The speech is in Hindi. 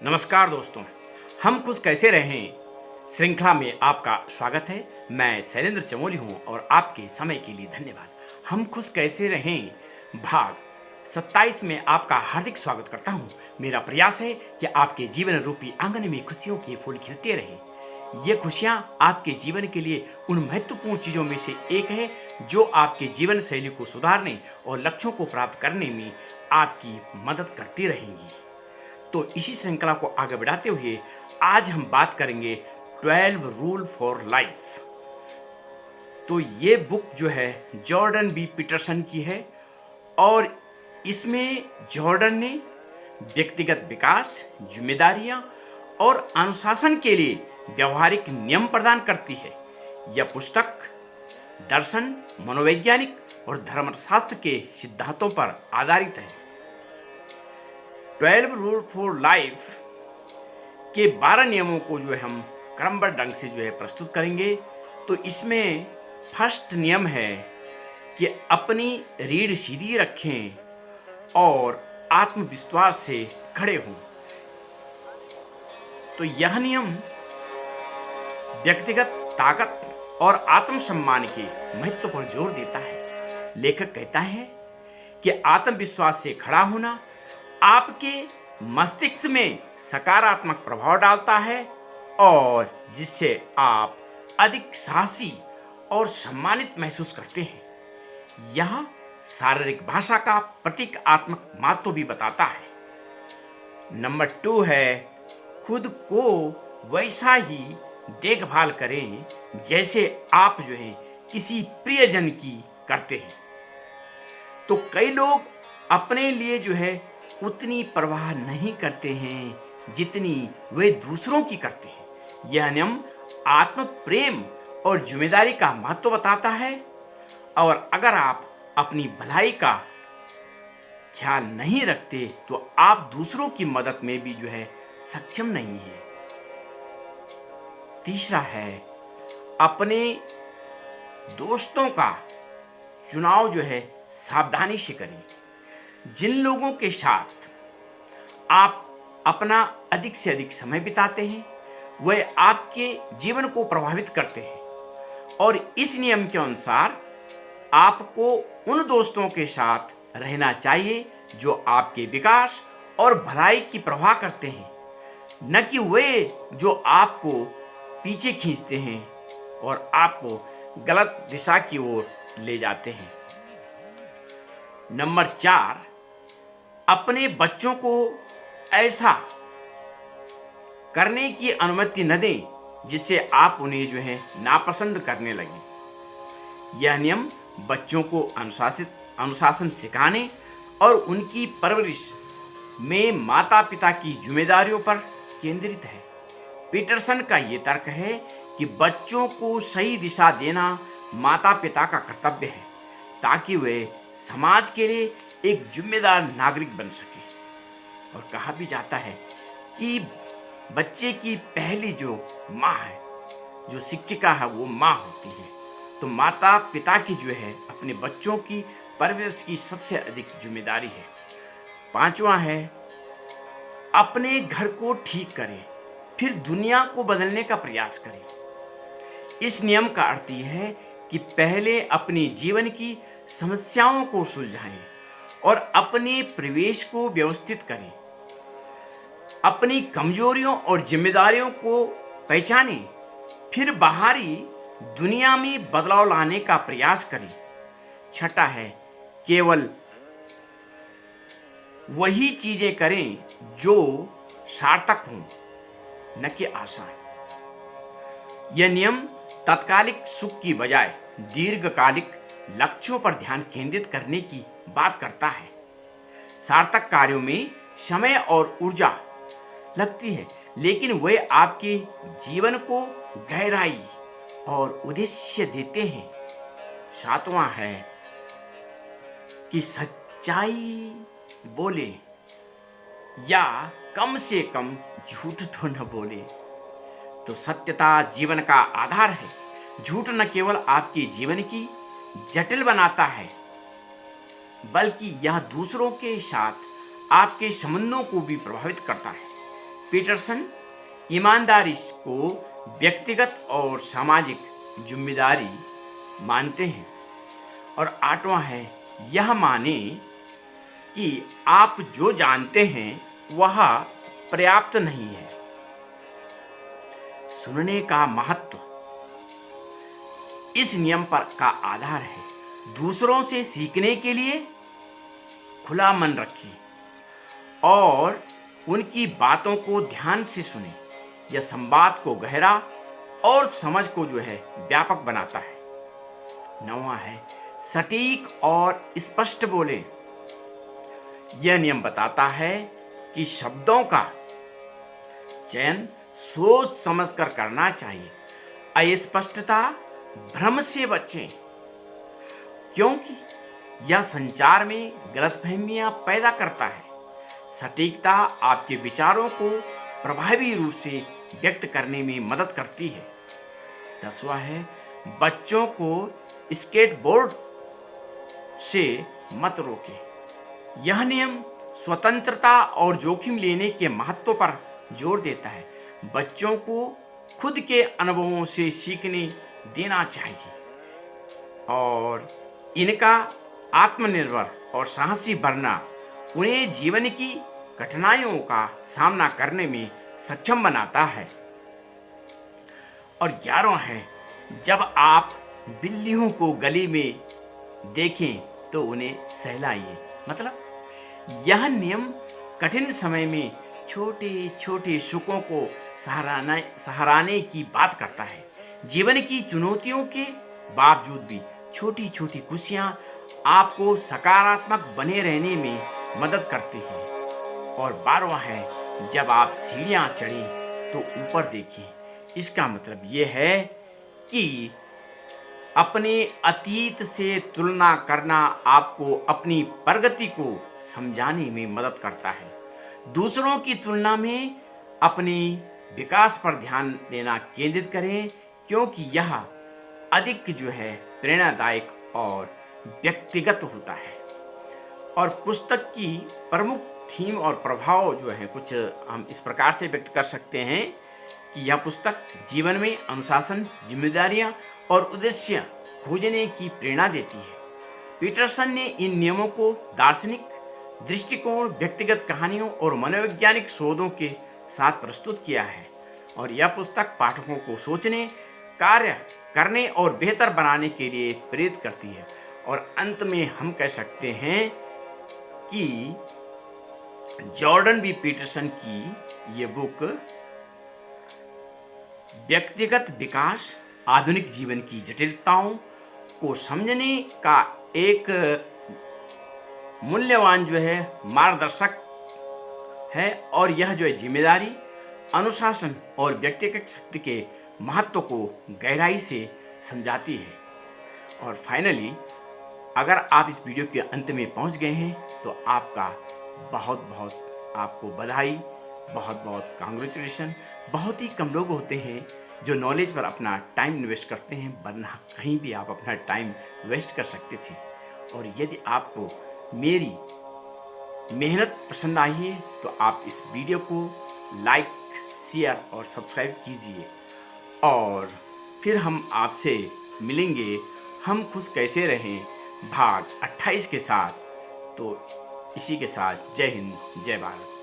नमस्कार दोस्तों, हम खुश कैसे रहें श्रृंखला में आपका स्वागत है। मैं शैलेंद्र चमोली हूं और आपके समय के लिए धन्यवाद। हम खुश कैसे रहें भाग 27 में आपका हार्दिक स्वागत करता हूं। मेरा प्रयास है कि आपके जीवन रूपी आंगन में खुशियों के फूल खिलते रहें। ये खुशियां आपके जीवन के लिए उन महत्वपूर्ण चीज़ों में से एक है जो आपके जीवन शैली को सुधारने और लक्ष्यों को प्राप्त करने में आपकी मदद करती रहेंगी। तो इसी श्रृंखला को आगे बढ़ाते हुए आज हम बात करेंगे 12 रूल फॉर लाइफ। तो ये बुक जो है जॉर्डन बी पीटरसन की है और इसमें जॉर्डन ने व्यक्तिगत विकास, जिम्मेदारियां और अनुशासन के लिए व्यवहारिक नियम प्रदान करती है। यह पुस्तक दर्शन, मनोवैज्ञानिक और धर्मशास्त्र के सिद्धांतों पर आधारित है। 12 रूल फॉर लाइफ के 12 नियमों को जो है हम क्रमबद्ध ढंग से जो है प्रस्तुत करेंगे। तो इसमें फर्स्ट नियम है कि अपनी रीढ़ सीधी रखें और आत्मविश्वास से खड़े हों। तो यह नियम व्यक्तिगत ताकत और आत्मसम्मान के महत्व पर जोर देता है। लेखक कहता है कि आत्मविश्वास से खड़ा होना आपके मस्तिष्क में सकारात्मक प्रभाव डालता है और जिससे आप अधिक साहसी और सम्मानित महसूस करते हैं। यह शारीरिक भाषा का प्रतीकात्मक महत्व भी बताता है। नंबर 2 है खुद को वैसा ही देखभाल करें जैसे आप जो है किसी प्रियजन की करते हैं। तो कई लोग अपने लिए जो है उतनी परवाह नहीं करते हैं जितनी वे दूसरों की करते हैं। यह नियम आत्म प्रेम और जिम्मेदारी का महत्व बताता है और अगर आप अपनी भलाई का ख्याल नहीं रखते तो आप दूसरों की मदद में भी जो है सक्षम नहीं है। तीसरा है अपने दोस्तों का चुनाव जो है सावधानी से करें। जिन लोगों के साथ आप अपना अधिक से अधिक समय बिताते हैं वे आपके जीवन को प्रभावित करते हैं और इस नियम के अनुसार आपको उन दोस्तों के साथ रहना चाहिए जो आपके विकास और भलाई की परवाह करते हैं, न कि वे जो आपको पीछे खींचते हैं और आपको गलत दिशा की ओर ले जाते हैं। नंबर 4 अपने बच्चों को ऐसा करने की अनुमति न दें जिससे आप उन्हें जो है नापसंद करने लगें। यह नियम बच्चों को अनुशासन सिखाने और उनकी परवरिश में माता पिता की जिम्मेदारियों पर केंद्रित है। पीटरसन का ये तर्क है कि बच्चों को सही दिशा देना माता पिता का कर्तव्य है ताकि वे समाज के लिए एक जिम्मेदार नागरिक बन सके। और कहा भी जाता है कि बच्चे की पहली जो माँ है, जो शिक्षिका है, वो माँ होती है। तो माता पिता की जो है अपने बच्चों की परवरिश की सबसे अधिक जिम्मेदारी है। 5वां है अपने घर को ठीक करें फिर दुनिया को बदलने का प्रयास करें। इस नियम का अर्थ यह है कि पहले अपने जीवन की समस्याओं को सुलझाएं और अपने परिवेश को व्यवस्थित करें। अपनी कमजोरियों और जिम्मेदारियों को पहचानें फिर बाहरी दुनिया में बदलाव लाने का प्रयास करें। 6 है केवल वही चीजें करें जो सार्थक हों, न कि आसान। यह नियम तात्कालिक सुख की बजाय दीर्घकालिक लक्ष्यों पर ध्यान केंद्रित करने की बात करता है। सार्थक कार्यों में समय और ऊर्जा लगती है लेकिन वे आपके जीवन को गहराई और उद्देश्य देते हैं। 7वां है कि सच्चाई बोले या कम से कम झूठ तो न बोले। तो सत्यता जीवन का आधार है। झूठ न केवल आपके जीवन की जटिल बनाता है बल्कि यह दूसरों के साथ आपके संबंधों को भी प्रभावित करता है। पीटरसन ईमानदारी को व्यक्तिगत और सामाजिक जिम्मेदारी मानते हैं। और 8वां है, यह माने कि आप जो जानते हैं वह पर्याप्त नहीं है। सुनने का महत्व इस नियम पर का आधार है। दूसरों से सीखने के लिए खुला मन रखिए और उनकी बातों को ध्यान से सुने। यह संवाद को गहरा और समझ को व्यापक बनाता है। 9वां है, सटीक और स्पष्ट बोले। यह नियम बताता है कि शब्दों का चयन सोच समझकर करना चाहिए। अस्पष्टता भ्रम से बचें, क्योंकि यह संचार में गलतफहमियां पैदा करता है। सटीकता आपके विचारों को प्रभावी रूप से व्यक्त करने में मदद करती है। 10वां है, बच्चों को स्केटबोर्ड से मत रोकें। यह नियम स्वतंत्रता और जोखिम लेने के महत्व पर जोर देता है। बच्चों को खुद के अनुभवों से सीखने देना चाहिए और इनका आत्मनिर्भर और साहसी बनना उन्हें जीवन की कठिनाइयों का सामना करने में सक्षम बनाता है। और 11वां है, जब आप बिल्लियों को गली में देखें तो उन्हें सहलाइए। मतलब यह नियम कठिन समय में छोटे छोटे सुखों को सराहने की बात करता है। जीवन की चुनौतियों के बावजूद भी छोटी छोटी खुशियाँ आपको सकारात्मक बने रहने में मदद करती हैं। और 12वां है, जब आप सीढ़ियाँ चढ़ें तो ऊपर देखें। इसका मतलब ये है कि अपने अतीत से तुलना करना आपको अपनी प्रगति को समझाने में मदद करता है। दूसरों की तुलना में अपने विकास पर ध्यान देना केंद्रित करें, क्योंकि यह अधिक प्रेरणादायक और व्यक्तिगत होता है। और पुस्तक की प्रमुख थीम और प्रभाव कुछ हम इस प्रकार से व्यक्त कर सकते हैं कि यह पुस्तक जीवन में अनुशासन, जिम्मेदारियां और उद्देश्य खोजने की प्रेरणा देती है। पीटरसन ने इन नियमों को दार्शनिक दृष्टिकोण, व्यक्तिगत कहानियों और मनोवैज्ञानिक शोधों के साथ प्रस्तुत किया है। और यह पुस्तक पाठकों को सोचने, कार्य करने और बेहतर बनाने के लिए प्रेरित करती है। और अंत में हम कह सकते हैं कि जॉर्डन बी पीटरसन की ये बुक व्यक्तिगत विकास, आधुनिक जीवन की जटिलताओं को समझने का एक मूल्यवान मार्गदर्शक है। और यह जिम्मेदारी, अनुशासन और व्यक्तिगत शक्ति के महत्व को गहराई से समझाती है। और फाइनली, अगर आप इस वीडियो के अंत में पहुंच गए हैं तो आपका बहुत बहुत आपको बधाई, बहुत बहुत कांग्रेचुलेशन। बहुत ही कम लोग होते हैं जो नॉलेज पर अपना टाइम इन्वेस्ट करते हैं, वरना कहीं भी आप अपना टाइम वेस्ट कर सकते थे। और यदि आपको मेरी मेहनत पसंद आई है तो आप इस वीडियो को लाइक, शेयर और सब्सक्राइब कीजिए। और फिर हम आपसे मिलेंगे हम खुश कैसे रहें भाग 28 के साथ। तो इसी के साथ जय हिंद, जय भारत।